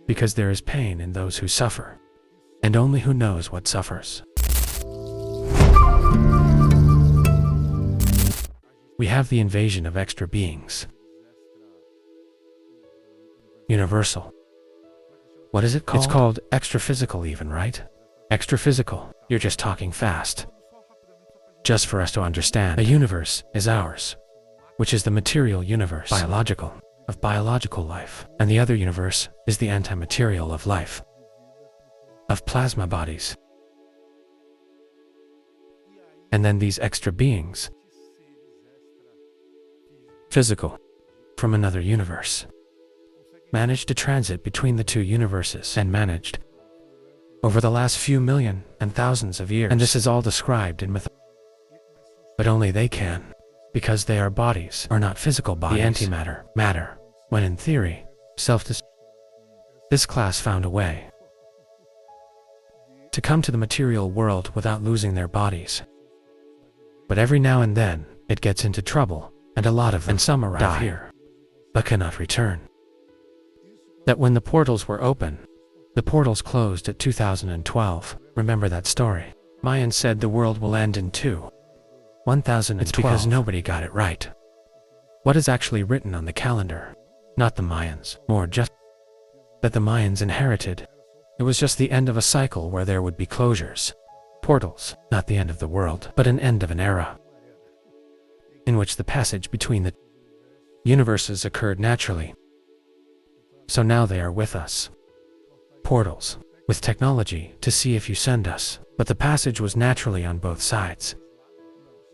Because there is pain in those who suffer, and only who knows what suffers. We have the invasion of extra beings. Universal. What is it called? It's called extra-physical even, right? Extra-physical. You're just talking fast. Just for us to understand, a universe is ours, which is the material universe, biological, of biological life, and the other universe is the anti-material of life, of plasma bodies. And then these extra beings, physical, from another universe, managed to transit between the two universes and managed over the last few million and thousands of years. And this is all described in myth. But only they can, because they are bodies, are not physical bodies. The antimatter, matter, when in theory, this class found a way to come to the material world without losing their bodies. But every now and then, it gets into trouble, and a lot of them, and some arrive here, but cannot return. That when the portals were open, the portals closed at 2012. Remember that story? Mayans said the world will end in 1012. It's because nobody got it right. What is actually written on the calendar? Not the Mayans, more just that the Mayans inherited. It was just the end of a cycle where there would be closures. Portals, not the end of the world, but an end of an era, in which the passage between the universes occurred naturally. So now they are with us. Portals, with technology to see if you send us, but the passage was naturally on both sides.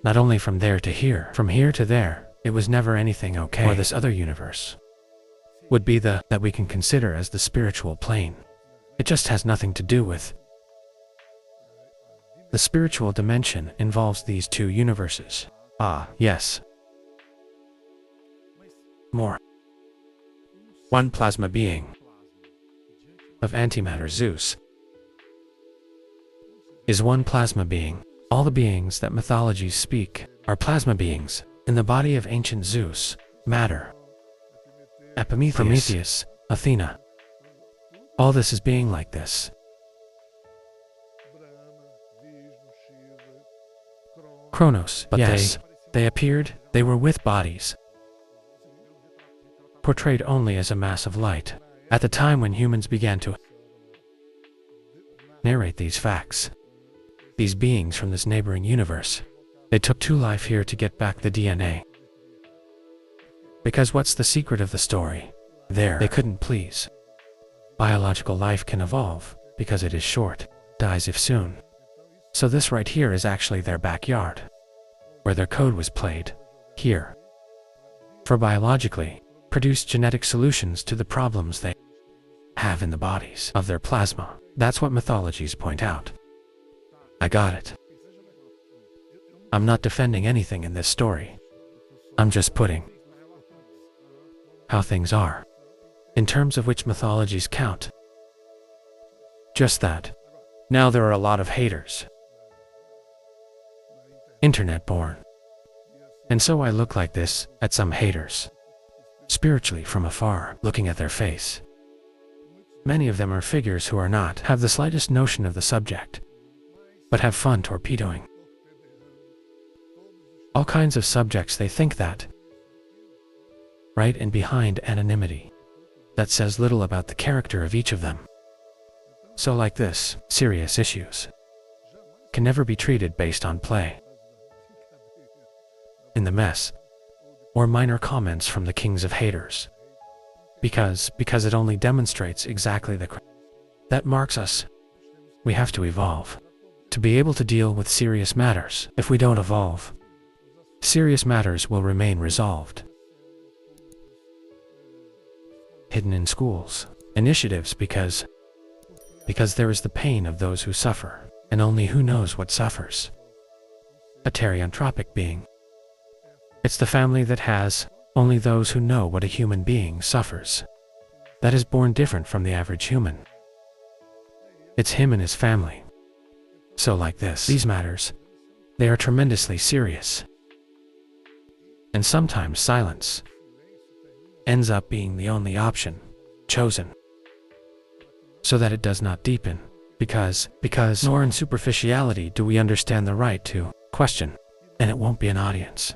Not only from there to here, from here to there, it was never anything okay. Or this other universe would be that we can consider as the spiritual plane. It just has nothing to do with. The spiritual dimension involves these two universes. Ah, yes. More. One plasma being of antimatter, ZEUS, is one plasma being. All the beings that mythologies speak are plasma beings in the body of ancient Zeus, matter, Prometheus, Athena. All this is being like this. Kronos, but yes, they appeared, they were with bodies, portrayed only as a mass of light, at the time when humans began to narrate these facts. These beings from this neighboring universe, they took to life here to get back the DNA. Because what's the secret of the story? They couldn't please. Biological life can evolve, because it is short, dies if soon. So this right here is actually their backyard, where their code was played, here. For biologically, produce genetic solutions to the problems they have in the bodies of their plasma. That's what mythologies point out. I got it. I'm not defending anything in this story. I'm just putting how things are, in terms of which mythologies count. Just that. Now there are a lot of haters. Internet-born. And so I look like this at some haters. Spiritually from afar, looking at their face. Many of them are figures who are not, have the slightest notion of the subject, but have fun torpedoing all kinds of subjects they think that, right, and behind anonymity, that says little about the character of each of them. So like this, serious issues can never be treated based on play in the mess, or minor comments from the kings of haters, because it only demonstrates exactly that marks us. We have to evolve to be able to deal with serious matters. If we don't evolve, serious matters will remain resolved. Hidden in schools, initiatives because there is the pain of those who suffer, and only who knows what suffers. A terianthropic being. It's the family that has only those who know what a human being suffers. That is born different from the average human. It's him and his family. So like this, these matters, they are tremendously serious. And sometimes silence ends up being the only option chosen. so that it does not deepen, because nor in superficiality do we understand the right to question, and it won't be an audience.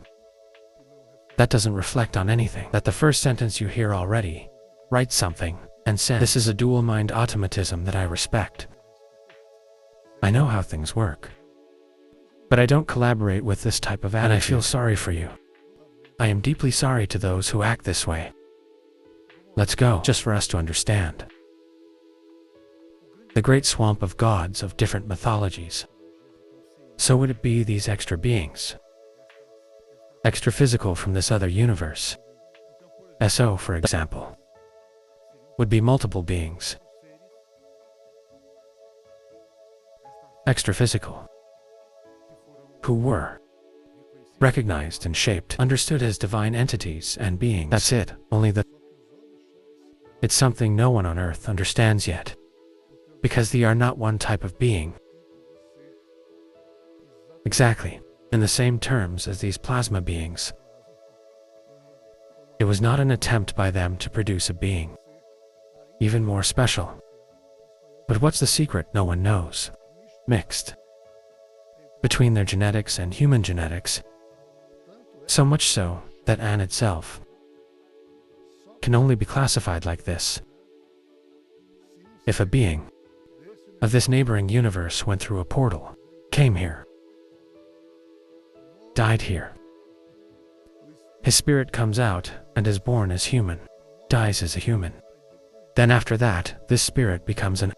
That doesn't reflect on anything. That the first sentence you hear already writes something and says, this is a dual mind automatism that I respect. I know how things work, but I don't collaborate with this type of attitude, and I feel sorry for you. I am deeply sorry to those who act this way. Let's go, just for us to understand. The great swamp of gods of different mythologies. So would it be these extra beings? Extra physical from this other universe. SO, for example, would be multiple beings. Extra physical, who were recognized and shaped, understood as divine entities and beings. That's it, only that it's something no one on earth understands yet, because they are not one type of being. Exactly, in the same terms as these plasma beings. It was not an attempt by them to produce a being even more special. But what's the secret no one knows? Mixed between their genetics and human genetics. So much so that An itself can only be classified like this. If a being of this neighboring universe went through a portal, came here, died here, his spirit comes out and is born as human, dies as a human. Then after that, this spirit becomes an...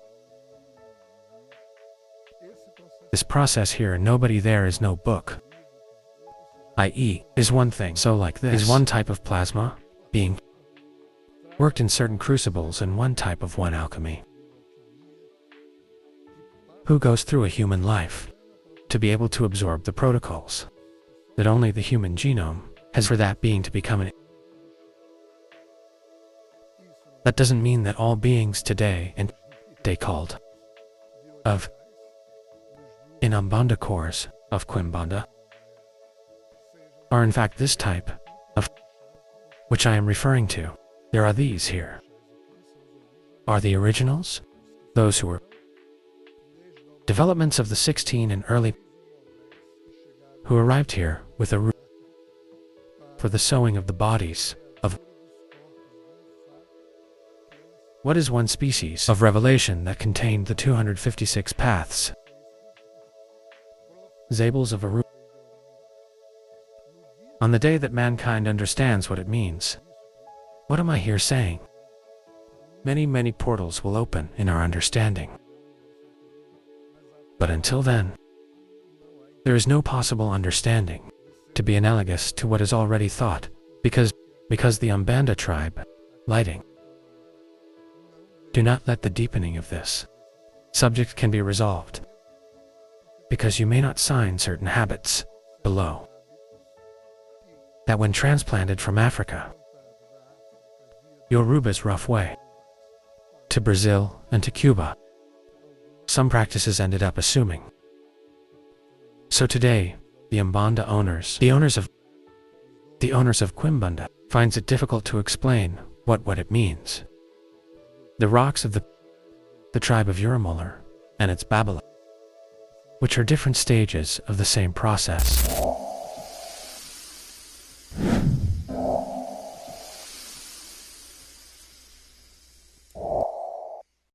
This process here, nobody there is no book. I.e., is one thing. So like this is one type of plasma being worked in certain crucibles and one type of one alchemy. Who goes through a human life to be able to absorb the protocols that only the human genome has for that being to become an... That doesn't mean that all beings today and they called of in Umbanda cores of Quimbanda are in fact this type of which I am referring to. There are these here. Are the originals? Those who were developments of the 16 and early who arrived here with a root for the sowing of the bodies of what is one species of revelation that contained the 256 paths, Zables of a root. On the day that mankind understands what it means, what am I here saying? Many, many portals will open in our understanding. But until then, there is no possible understanding to be analogous to what is already thought, because the Umbanda tribe, lighting. Do not let the deepening of this subject can be resolved, because you may not sign certain habits below that when transplanted from Africa, Yoruba's rough way, to Brazil and to Cuba, some practices ended up assuming. So today, the Umbanda owners, the owners of Quimbanda, finds it difficult to explain what it means. The rocks of the tribe of Uramolar and its Babylon, which are different stages of the same process.